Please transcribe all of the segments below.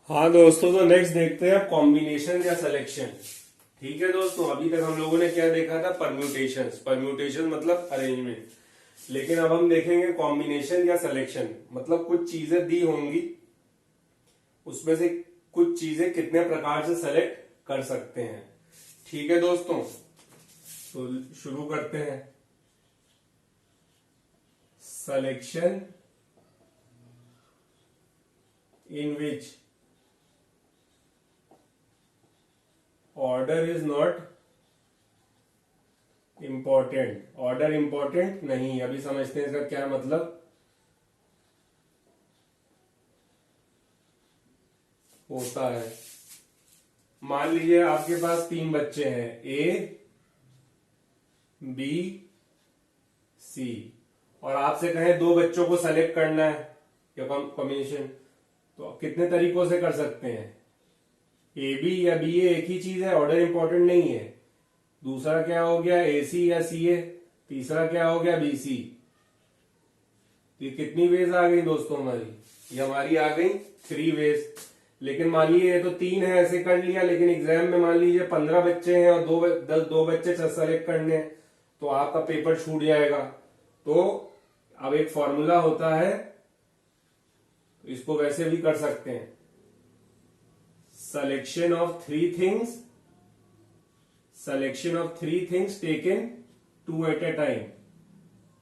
हाँ दोस्तों, तो नेक्स्ट देखते हैं कॉम्बिनेशन या सिलेक्शन। ठीक है दोस्तों, अभी तक हम लोगों ने क्या देखा था? परम्यूटेशन। परम्यूटेशन मतलब अरेंजमेंट। लेकिन अब हम देखेंगे कॉम्बिनेशन या सिलेक्शन, मतलब कुछ चीजें दी होंगी, उसमें से कुछ चीजें कितने प्रकार से सेलेक्ट कर सकते हैं। ठीक है दोस्तों, तो शुरू करते हैं। Selection in which order is not important. Order important नहीं, अभी समझते हैं इसका क्या मतलब होता है। मान लीजिए आपके पास तीन बच्चे हैं, ए बी सी, और आपसे कहें दो बच्चों को सेलेक्ट करना है या कॉम्बिनेशन, तो आप कितने तरीकों से कर सकते हैं? ए बी या बी ए एक ही चीज है, ऑर्डर इंपॉर्टेंट नहीं है। दूसरा क्या हो गया? ए सी या सी ए। तीसरा क्या हो गया? B C. तो ये कितनी वेज आ गई दोस्तों हमारी? ये हमारी आ गई 3 वेज। लेकिन मान लीजिए ये तो तीन है, ऐसे कर लिया, लेकिन एग्जाम में मान लीजिए 15 बच्चे हैं और दो बच्चे सेलेक्ट करने हैं, तो आपका पेपर छूट जाएगा। तो अब एक फॉर्मूला होता है, इसको वैसे भी कर सकते हैं। Selection of three things, selection of three things taken two at a time.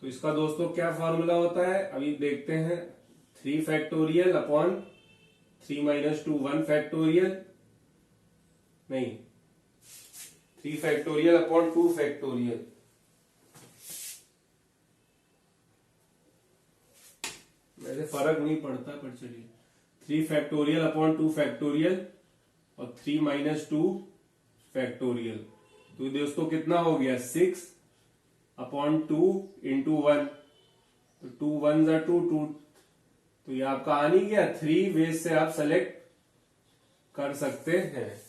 तो इसका दोस्तों क्या फॉर्मूला होता है, अभी देखते हैं। 3 फैक्टोरियल अपॉन 3 - 2 1 फैक्टोरियल, नहीं, 3 फैक्टोरियल अपॉन 2 फैक्टोरियल। वैसे फर्क नहीं पड़ता, पर चलिए। 3 फैक्टोरियल अपॉन 2 फैक्टोरियल और 3 - 2 फैक्टोरियल। तो दोस्तों कितना हो गया? 6/2 × 1। तो 2 1 = 2, तो ये आपका आ नहीं गया? 3 वेज से आप सेलेक्ट कर सकते हैं।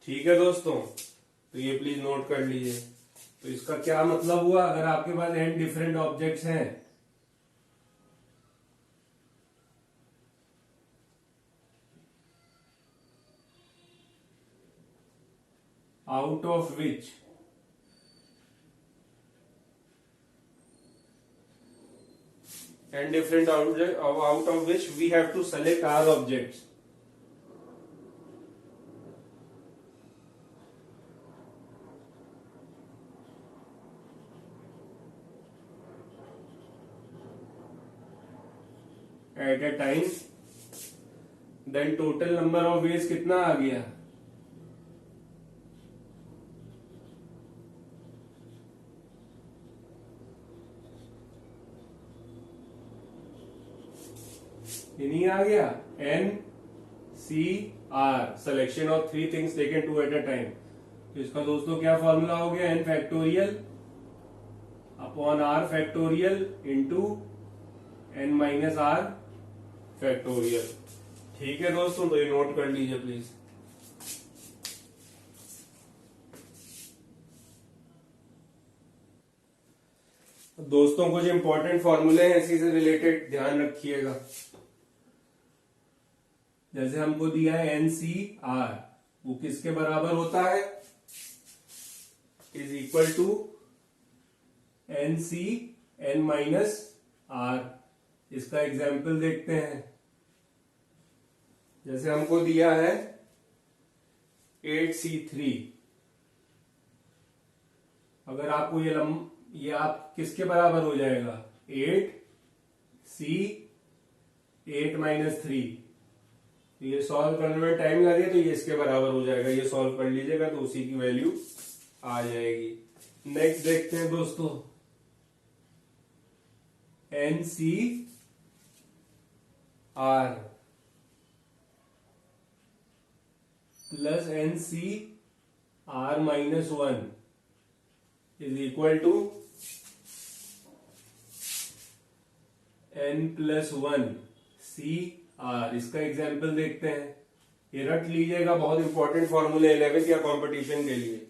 ठीक है दोस्तों, तो ये प्लीज नोट कर लीजिए। तो इसका क्या मतलब हुआ? अगर आपके पास n डिफरेंट ऑब्जेक्ट्स हैं, out of which out of which we have to select our objects. At a time, then total number of ways कितना आ गया? ये नहीं आ गया? NCR, selection of three things taken two at a time. तो इसका दोस्तों क्या फॉर्मूला हो गया? n factorial upon r factorial into n - r factorial. ठीक है दोस्तों, तो ये नोट कर लीजिए प्लीज। दोस्तों कुछ इंपॉर्टेंट फॉर्मूले हैं इसी से रिलेटेड, ध्यान रखिएगा। जैसे हमको दिया है NCR, वो किसके बराबर होता है? Is equal to NC n - R। इसका एग्जाम्पल देखते हैं। जैसे हमको दिया है 8C3। अगर आपको ये आप किसके बराबर हो जाएगा? 8C 8 - 3। ये सॉल्व करने में टाइम लगे तो ये इसके बराबर हो जाएगा। ये सॉल्व कर लीजिएगा तो उसी की वैल्यू आ जाएगी। नेक्स्ट देखते हैं दोस्तों, NCR plus NCR - 1 is equal to n+1CR। इसका एग्जाम्पल देखते हैं। ये रट लीजिएगा, बहुत इंपॉर्टेंट फॉर्मूले 11th या कंपटीशन के लिए।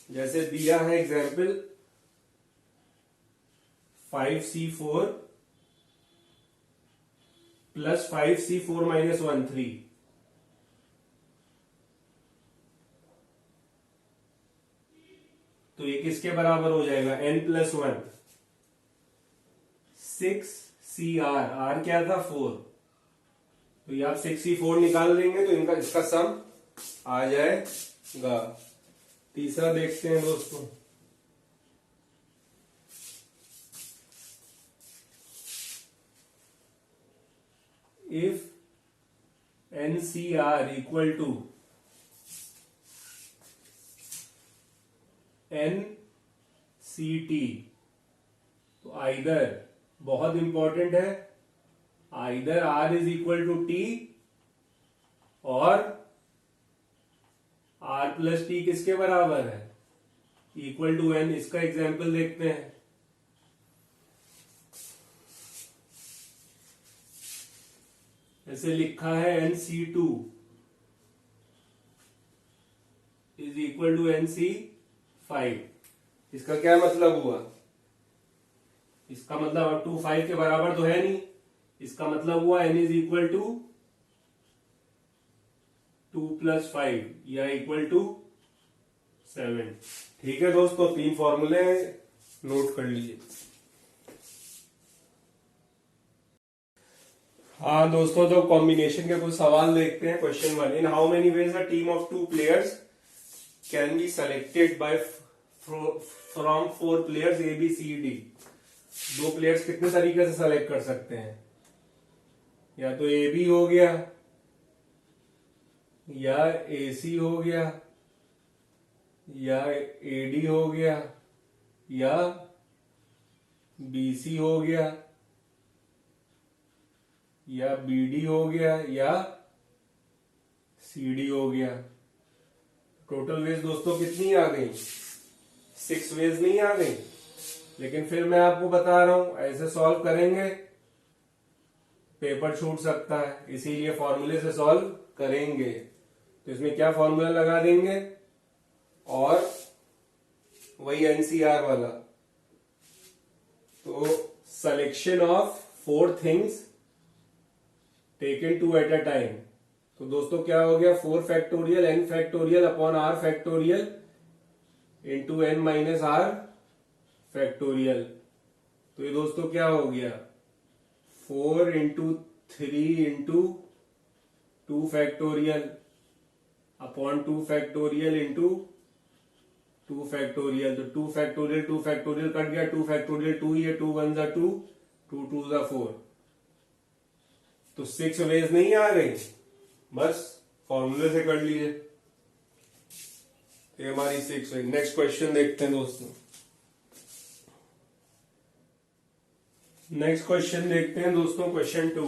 जैसे दिया है एग्जाम्पल 5C4 +5C4 - 1 3। तो ये किसके बराबर हो जाएगा? n+1। 6CR, R क्या था? 4। तो ये आप 6C4 निकाल देंगे तो इनका इसका सम आ जाएगा। तीसरा देखते हैं दोस्तों। If NCR equal to NCT, तो आइदर, बहुत इंपॉर्टेंट है, either R is equal to T और R+T किसके बराबर है? Equal to N। इसका एग्जाम्पल देखते हैं। ऐसे लिखा है NC2 is equal to NC5। इसका क्या मतलब हुआ? इसका मतलब 2 5 के बराबर तो है नहीं। इसका मतलब हुआ N इज इक्वल टू 2 + 5 या इक्वल टू 7। ठीक है दोस्तों, 3 फॉर्मूले नोट कर लीजिए। हाँ दोस्तों, तो कॉम्बिनेशन के कुछ सवाल देखते हैं। Question 1, in how many ways a team of 2 players can be selected bye from 4 players A B C D। 2 players कितने तरीके से सेलेक्ट कर सकते हैं? या तो AB हो गया, या AC हो गया, या AD हो गया, या BC हो गया, या BD हो गया, या CD हो गया। टोटल वेज दोस्तों कितनी आ गई? 6 वेज नहीं आ गई? लेकिन फिर मैं आपको बता रहा हूं, ऐसे सॉल्व करेंगे पेपर छूट सकता है, इसीलिए फॉर्मूले से सॉल्व करेंगे। तो इसमें क्या फॉर्मूला लगा देंगे और वही NCR वाला। तो selection of 4 things taken 2 eight a time. तो दोस्तों क्या हो गया? 4 factorial N factorial upon R factorial into N - R factorial. तो ये दोस्तों क्या हो गया? 4 × 3 × 2 factorial upon 2 factorial into 2 factorial. तो 2 फैक्टोरियल 2 फैक्टोरियल कट गया, 2 फैक्टोरियल 2 ही है, 2 1 = 2, 2 2 = 4। तो 6 वेज नहीं आ गई, बस फॉर्मूले से कर लीजिए। ये हमारी 6 वेज। नेक्स्ट क्वेश्चन देखते हैं दोस्तों। नेक्स्ट क्वेश्चन देखते हैं दोस्तों, question 2,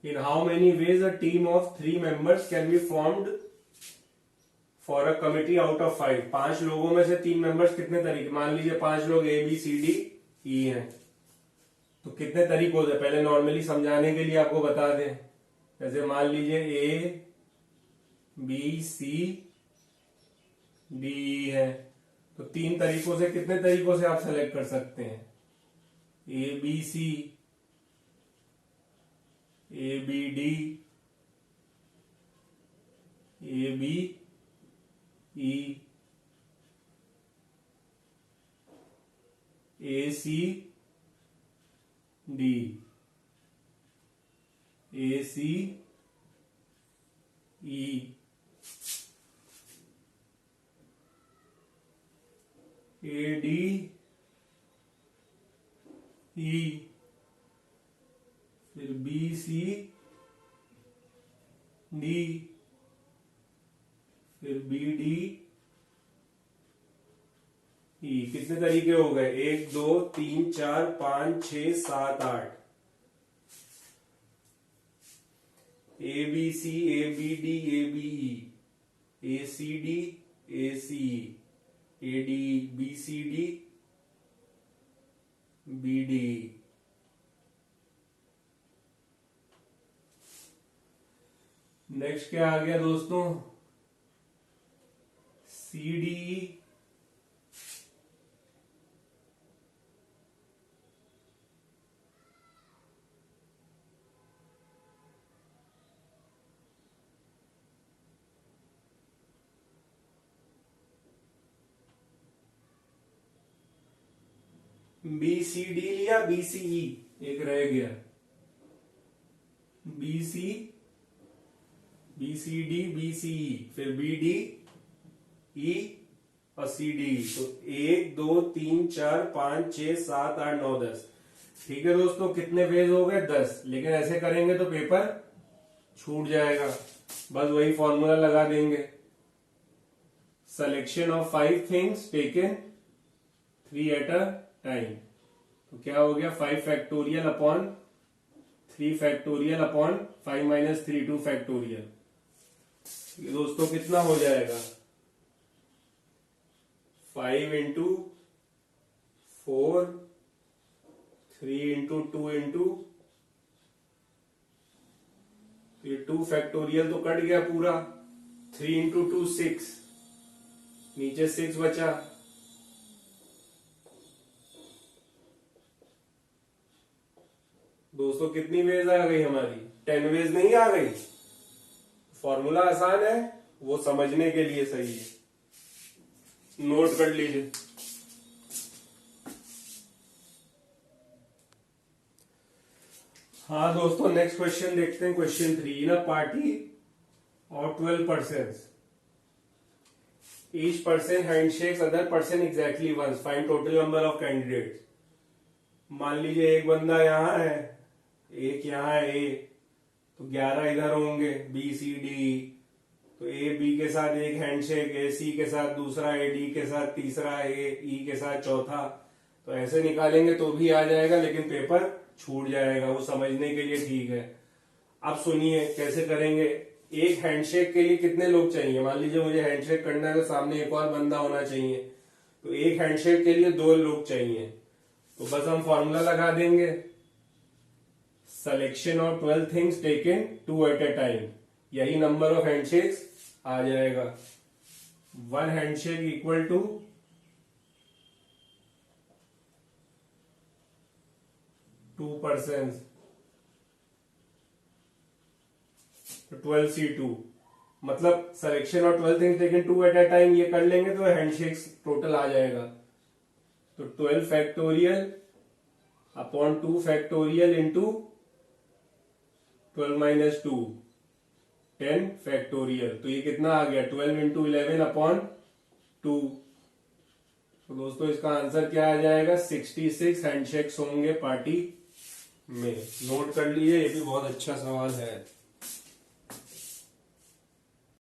in how many ways a team of 3 members can be formed for a committee out of 5। 5 लोगों में से 3 मेंबर्स कितने तरीके? मान लीजिए 5 लोग A B C D E हैं, तो कितने तरीकों से? पहले नॉर्मली समझाने के लिए आपको बता दें, जैसे मान लीजिए A B C D E है, तो 3 तरीकों से, कितने तरीकों से आप सेलेक्ट कर सकते हैं? A B C, A B D, A B E, A C D, A C E, A D E, फिर B C D, फिर B D E। कितने तरीके हो गए? 1 2 3 4 5 6 7 8। A B C, A B D, A B E, A C D, A C E, A D E, B C D, B D E। Next क्या आ गया दोस्तों? C D E, B C D लिया, B C E एक रह गया, B C D B C E, फिर B D E और सी डी। तो 1 2 3 4 5 6 7 8 9 10। ठीक है दोस्तों, कितने फेज हो गए? 10। लेकिन ऐसे करेंगे तो पेपर छूट जाएगा, बस वही फॉर्मूला लगा देंगे। selection of 5 things taken 3 at a time। तो क्या हो गया? 5 factorial upon 3 factorial upon 5 minus 3 2 factorial. ये दोस्तों कितना हो जाएगा? 5 इंटू 4, 3 इंटू 2 इंटू, ये 2 फैक्टोरियल तो कट गया पूरा, 3 इंटू 2 6, नीचे 6 बचा। दोस्तों कितनी वेज आ गई हमारी? 10 वेज नहीं आ गई? फॉर्मूला आसान है, वो समझने के लिए सही है, नोट कर लीजिए। हाँ दोस्तों, नेक्स्ट क्वेश्चन देखते हैं। क्वेश्चन 3। इन अ पार्टी और 12 person, each person handshakes other person exactly once, find total number of candidates। मान लीजिए एक बंदा यहाँ है, एक यहाँ है ए, तो 11 इधर होंगे बी सी डी। तो ए बी के साथ एक हैंडशेक, ए सी के साथ दूसरा, ए डी के साथ तीसरा, ए ई के साथ चौथा। तो ऐसे निकालेंगे तो भी आ जाएगा, लेकिन पेपर छूट जाएगा, वो समझने के लिए ठीक है। अब सुनिए कैसे करेंगे। एक हैंडशेक के लिए कितने लोग चाहिए? मान लीजिए मुझे हैंडशेक करना है तो सामने एक और बंदा होना चाहिए, तो एक हैंडशेक के लिए 2 लोग चाहिए। तो बस हम फॉर्मूला लगा देंगे, selection of 12 things taken 2 at a time, यही नंबर ऑफ हैंडशेक्स आ जाएगा। 1 handshake equal to 2 person, 12C2। मतलब सिलेक्शन और 12 things taken 2 at a time, ये कर लेंगे तो हैंडशेक्स टोटल आ जाएगा। तो 12 factorial upon 2 factorial into 12 minus 2, 10 factorial. तो ये कितना आ गया? 12 इंटू 11 अपॉन 2। तो दोस्तों इसका आंसर क्या आ जाएगा? 66 हैंडशेक्स होंगे पार्टी में। नोट कर लीजिए, ये भी बहुत अच्छा सवाल है।